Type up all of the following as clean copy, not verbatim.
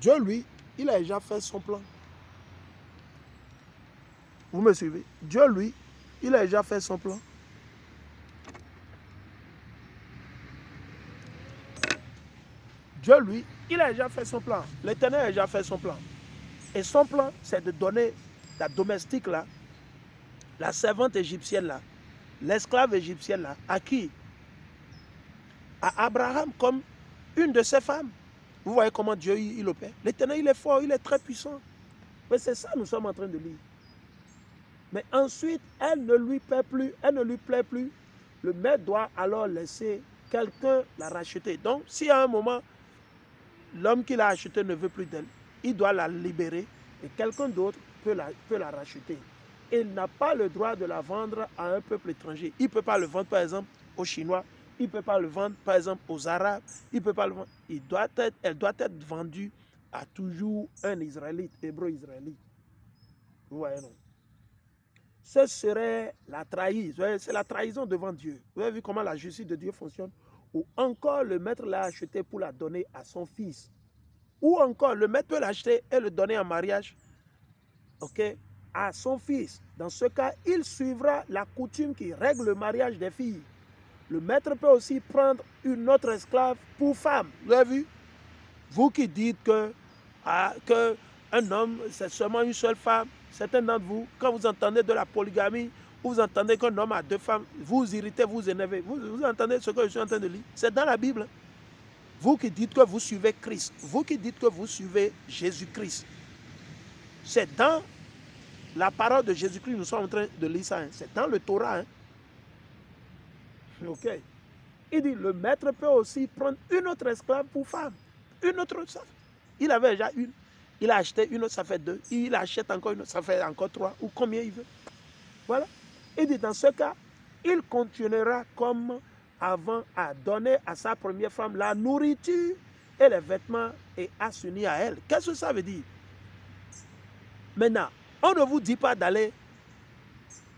Dieu, lui, il a déjà fait son plan. Vous me suivez? Dieu, lui, il a déjà fait son plan. Dieu, lui, il a déjà fait son plan. L'Éternel a déjà fait son plan. Et son plan, c'est de donner la domestique là, la servante égyptienne là, l'esclave égyptienne là, à qui? À Abraham comme une de ses femmes. Vous voyez comment Dieu il opère. L'Éternel, il est fort, il est très puissant. Mais c'est ça que nous sommes en train de lire. Mais ensuite, elle ne lui plaît plus, elle ne lui plaît plus. Le maître doit alors laisser quelqu'un la racheter. Donc, si à un moment, l'homme qui l'a achetée ne veut plus d'elle, il doit la libérer et quelqu'un d'autre peut la racheter. Et il n'a pas le droit de la vendre à un peuple étranger. Il ne peut pas le vendre, par exemple, aux Chinois. Il ne peut pas le vendre, par exemple, aux Arabes. Il peut pas le vendre. Elle doit être vendue à toujours un Israélite, hébreu israélite. Vous voyez, non? Ce serait la trahison. C'est la trahison devant Dieu. Vous avez vu comment la justice de Dieu fonctionne? Ou encore le maître l'a acheté pour la donner à son fils. Ou encore le maître peut l'acheter et le donner en mariage, ok, à son fils. Dans ce cas, il suivra la coutume qui règle le mariage des filles. Le maître peut aussi prendre une autre esclave pour femme. Vous avez vu? Vous qui dites que un homme, c'est seulement une seule femme, certains d'entre vous, quand vous entendez de la polygamie, vous entendez qu'un homme a deux femmes, vous irritez, vous énervez. Vous entendez ce que je suis en train de lire? C'est dans la Bible. Vous qui dites que vous suivez Christ, vous qui dites que vous suivez Jésus-Christ, c'est dans la parole de Jésus-Christ, nous sommes en train de lire ça. Hein. C'est dans le Torah. Hein. Ok. Il dit, le maître peut aussi prendre une autre esclave pour femme. Une autre esclave. Il avait déjà une. Il a acheté une autre, ça fait deux. Il achète encore une autre, ça fait encore trois. Ou combien il veut. Voilà. Il dit, dans ce cas, il continuera comme avant à donner à sa première femme la nourriture et les vêtements et à s'unir à elle. Qu'est-ce que ça veut dire? Maintenant, on ne vous dit pas d'aller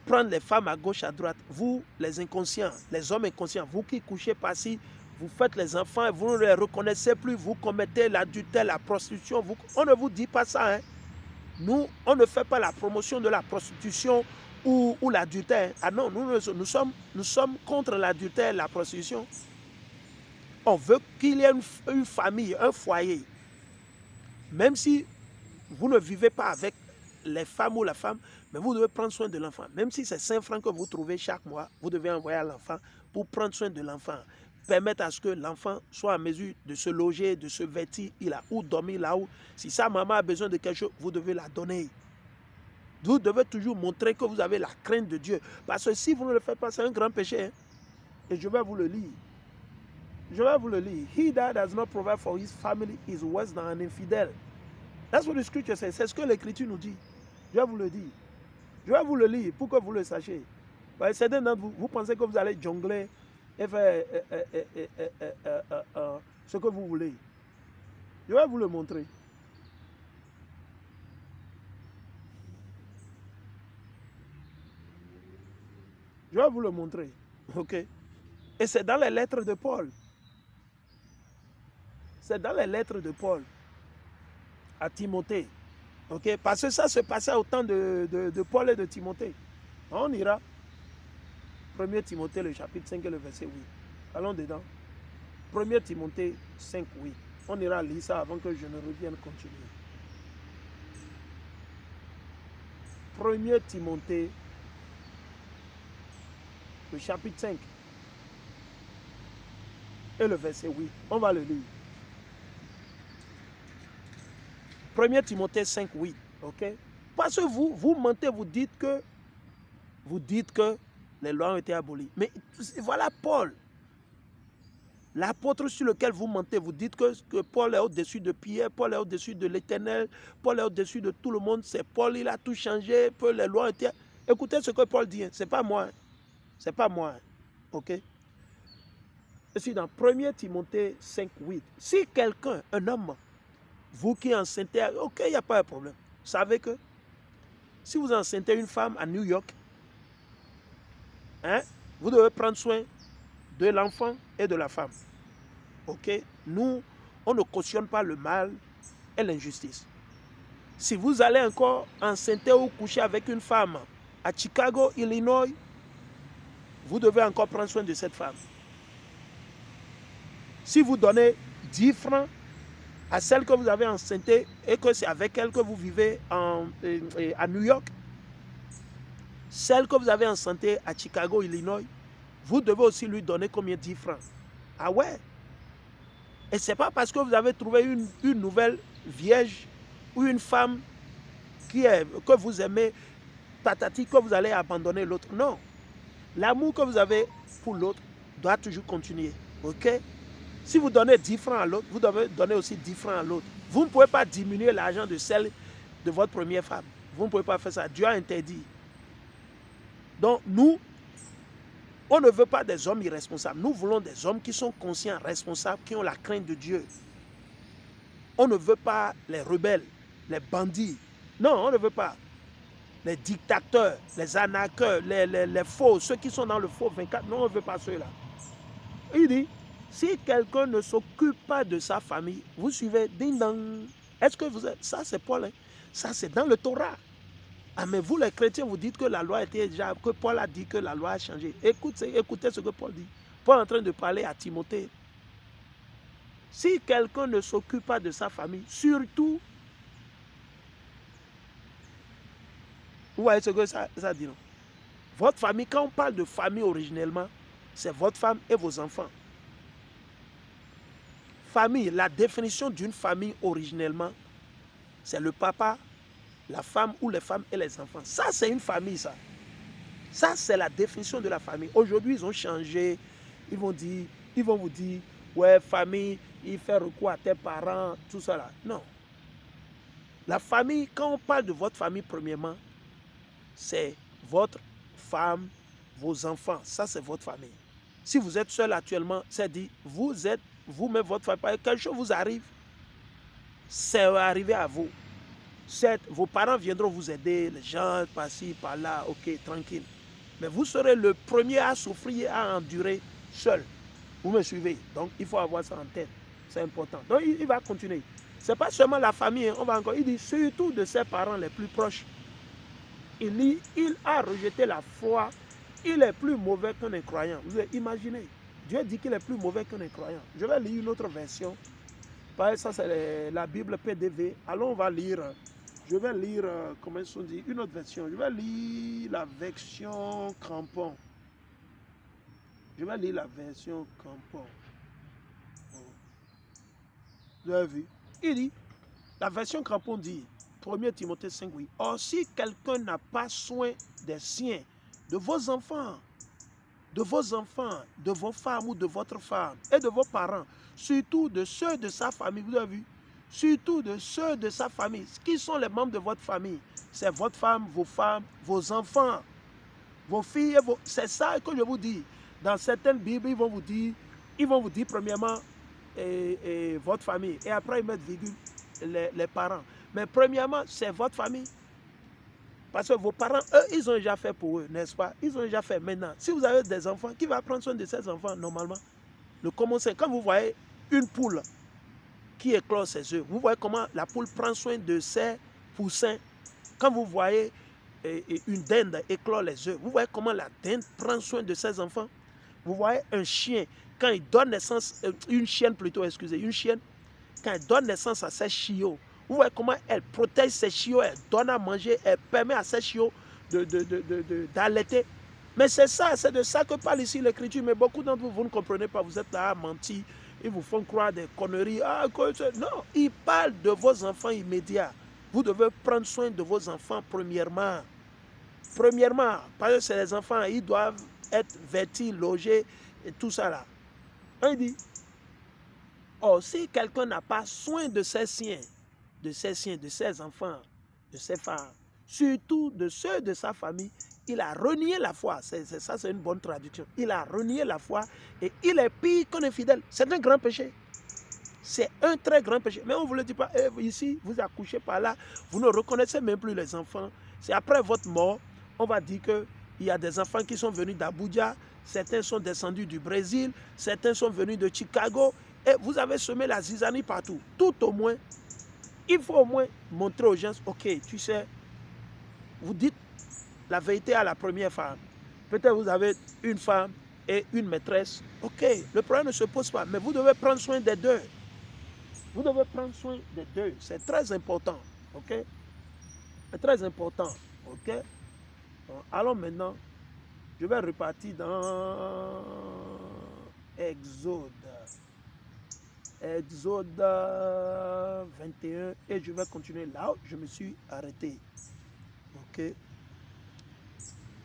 prendre les femmes à gauche, à droite. Vous, les inconscients, les hommes inconscients, vous qui couchez par-ci, vous faites les enfants, vous ne les reconnaissez plus, vous commettez l'adultère, la prostitution. On ne vous dit pas ça. Hein. Nous, on ne fait pas la promotion de la prostitution ou l'adultère. Ah non, nous sommes contre l'adultère et la prostitution. On veut qu'il y ait une famille, un foyer. Même si vous ne vivez pas avec les femmes ou la femme, mais vous devez prendre soin de l'enfant. Même si c'est 5 francs que vous trouvez chaque mois, vous devez envoyer à l'enfant pour prendre soin de l'enfant. Permettre à ce que l'enfant soit en mesure de se loger, de se vêtir, il a où dormir là-haut. Si sa maman a besoin de quelque chose, vous devez la donner. Vous devez toujours montrer que vous avez la crainte de Dieu. Parce que si vous ne le faites pas, c'est un grand péché. Hein? Et je vais vous le lire. Je vais vous le lire. He that does not provide for his family is worse than an infidel. That's what the scripture says. C'est ce que l'écriture nous dit. Je vais vous le dire. Je vais vous le lire pour que vous le sachiez. Certains d'entre vous, vous pensez que vous allez jongler et faire ce que vous voulez. Je vais vous le montrer. Je vais vous le montrer. Ok? Et c'est dans les lettres de Paul. C'est dans les lettres de Paul à Timothée. Okay? Parce que ça se passait au temps de Paul et de Timothée. On ira. 1 Timothée, le chapitre 5 et le verset 8. Allons dedans. 1 Timothée 5, 8. On ira lire ça avant que je ne revienne continuer. 1 Timothée, le chapitre 5 et le verset 8. On va le lire. 1 Timothée 5, 8. Ok? Parce que vous mentez, vous dites que les lois ont été abolies. Mais voilà Paul, l'apôtre sur lequel vous mentez. Vous dites que Paul est au-dessus de Pierre, Paul est au-dessus de l'Éternel, Paul est au-dessus de tout le monde. C'est Paul, il a tout changé, que les lois ont été... Écoutez ce que Paul dit, c'est pas moi. C'est pas moi. Ok? Je suis dans 1 Timothée 5, 8. Si quelqu'un, un homme, vous qui enceintez, ok, il n'y a pas de problème. Vous savez que si vous enceintez une femme à New York, hein, vous devez prendre soin de l'enfant et de la femme. Ok? Nous, on ne cautionne pas le mal et l'injustice. Si vous allez encore enceinte ou coucher avec une femme à Chicago, Illinois, vous devez encore prendre soin de cette femme. Si vous donnez 10 francs à celle que vous avez enceinte et que c'est avec elle que vous vivez à New York, celle que vous avez enceinte à Chicago, Illinois, vous devez aussi lui donner combien? 10 francs. Ah ouais? Et ce n'est pas parce que vous avez trouvé une nouvelle vierge ou une femme que vous aimez, patati, que vous allez abandonner l'autre. Non. L'amour que vous avez pour l'autre doit toujours continuer. Ok? Si vous donnez 10 francs à l'autre, vous devez donner aussi 10 francs à l'autre. Vous ne pouvez pas diminuer l'argent de celle de votre première femme. Vous ne pouvez pas faire ça. Dieu a interdit. Donc, nous, on ne veut pas des hommes irresponsables. Nous voulons des hommes qui sont conscients, responsables, qui ont la crainte de Dieu. On ne veut pas les rebelles, les bandits. Non, on ne veut pas. Les dictateurs, les arnaqueurs, les faux, ceux qui sont dans le faux 24. Non, on ne veut pas ceux-là. Il dit, si quelqu'un ne s'occupe pas de sa famille, vous suivez, ding dong. Est-ce que vous êtes... Ça, c'est Paul. Hein? Ça, c'est dans le Torah. Ah, mais vous, les chrétiens, vous dites que la loi était déjà... Que Paul a dit que la loi a changé. Écoutez ce que Paul dit. Paul est en train de parler à Timothée. Si quelqu'un ne s'occupe pas de sa famille, surtout... Vous voyez ce que ça dit, non? Votre famille, quand on parle de famille originellement, c'est votre femme et vos enfants. Famille, la définition d'une famille originellement, c'est le papa, la femme ou les femmes et les enfants. Ça, c'est une famille, ça. Ça, c'est la définition de la famille. Aujourd'hui, ils ont changé. Ils vont vous dire, ouais, famille, il fait recours à tes parents, tout ça là. Non. La famille, quand on parle de votre famille, premièrement, c'est votre femme, vos enfants. Ça, c'est votre famille. Si vous êtes seul actuellement, c'est dit, vous êtes vous-même, votre famille. Quelque chose vous arrive, c'est arrivé à vous. Certes, vos parents viendront vous aider, les gens par-ci, par-là, ok, tranquille. Mais vous serez le premier à souffrir, à endurer seul. Vous me suivez? Donc, il faut avoir ça en tête. C'est important. Donc, il va continuer. Ce n'est pas seulement la famille, hein, on va encore. Il dit, surtout de ses parents les plus proches. Il a rejeté la foi. Il est plus mauvais qu'un incroyant. Vous imaginez, Dieu dit qu'il est plus mauvais qu'un incroyant. Je vais lire une autre version. Ça, c'est la Bible PDV. Allons, on va lire. Je vais lire, comment ils sont dit, une autre version. Je vais lire la version crampon. Je vais lire la version crampon. Vous avez vu? Il dit, la version crampon dit, 1 Timothée 5, oui. Or, si quelqu'un n'a pas soin des siens, de vos enfants, de vos femmes ou de votre femme et de vos parents, surtout de ceux de sa famille, vous avez vu? Surtout de ceux de sa famille. Qui sont les membres de votre famille? C'est votre femme, vos enfants, vos filles. C'est ça que je vous dis. Dans certaines Bibles, ils vont vous dire premièrement votre famille. Et après, ils mettent virgule les parents. Mais premièrement, c'est votre famille. Parce que vos parents, eux, ils ont déjà fait pour eux, n'est-ce pas? Ils ont déjà fait. Maintenant, si vous avez des enfants, qui va prendre soin de ces enfants normalement? Le commencer. Quand vous voyez une poule qui éclore ses œufs, vous voyez comment la poule prend soin de ses poussins. Quand vous voyez une dinde éclore les œufs, vous voyez comment la dinde prend soin de ses enfants. Vous voyez un chien, quand il donne naissance, une chienne, quand elle donne naissance à ses chiots, vous voyez comment elle protège ses chiots, elle donne à manger, elle permet à ses chiots d'allaiter. Mais c'est ça, c'est de ça que parle ici l'Écriture. Mais beaucoup d'entre vous, vous ne comprenez pas, vous êtes là à mentir, ils vous font croire des conneries. Non, il parle de vos enfants immédiats. Vous devez prendre soin de vos enfants premièrement. Premièrement, parce que c'est les enfants, ils doivent être vêtus, logés, et tout ça là. Il dit, si quelqu'un n'a pas soin de ses siens, de ses enfants, de ses femmes, surtout de ceux de sa famille, il a renié la foi. Ça, c'est une bonne traduction. Il a renié la foi et il est pire qu'un infidèle. C'est un grand péché. C'est un très grand péché. Mais on ne vous le dit pas. Ici, vous accouchez par là, vous ne reconnaissez même plus les enfants. C'est après votre mort, on va dire qu'il y a des enfants qui sont venus d'Abuja, certains sont descendus du Brésil, certains sont venus de Chicago, et vous avez semé la zizanie partout. Tout au moins, il faut au moins montrer aux gens, ok, tu sais, vous dites la vérité à la première femme. Peut-être vous avez une femme et une maîtresse. Ok, le problème ne se pose pas, mais vous devez prendre soin des deux. Vous devez prendre soin des deux. C'est très important. Ok? C'est très important. Ok? Bon, allons maintenant. Je vais repartir dans Exode. Exode 21 et je vais continuer là où je me suis arrêté. Ok?